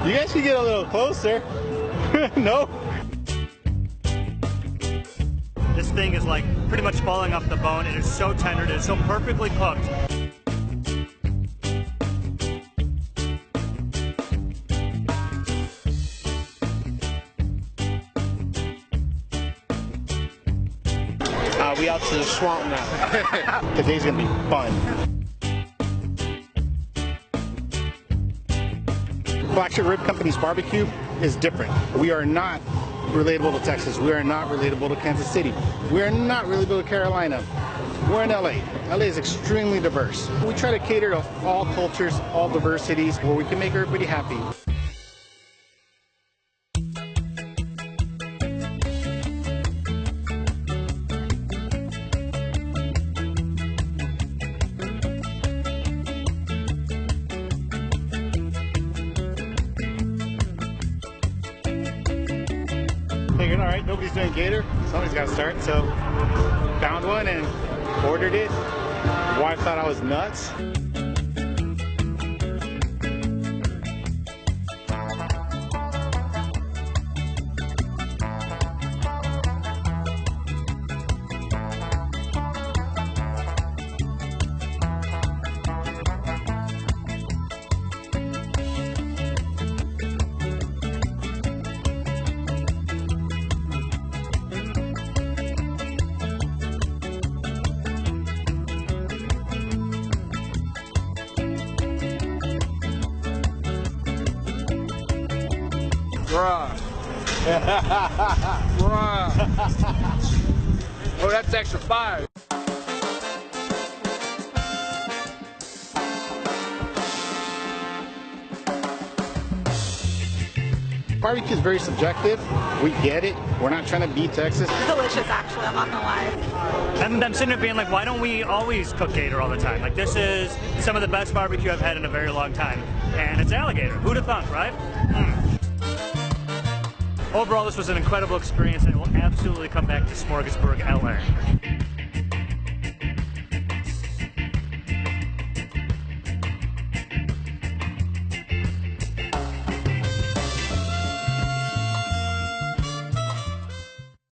You guys should get a little closer. No? This thing is like pretty much falling off the bone. It is so tender. It is so perfectly cooked. We out to the swamp now. Today's gonna be fun. Black Sugar Rib Company's barbecue is different. We are not relatable to Texas. We are not relatable to Kansas City. We are not relatable to Carolina. We're in LA. LA is extremely diverse. We try to cater to all cultures, all diversities, where we can make everybody happy. Thinking, all right, nobody's doing gator. Somebody's got to start. So found one and ordered it. Wife thought I was nuts. Bruh. Bruh. Oh, that's extra fire. Barbecue is very subjective. We get it. We're not trying to beat Texas. Delicious, actually. I'm not gonna lie. I'm sitting there being like, why don't we always cook gator all the time? Like, this is some of the best barbecue I've had in a very long time. And it's alligator. Who'd have thunk, right? Overall, this was an incredible experience, and I will absolutely come back to Smorgasburg, LA.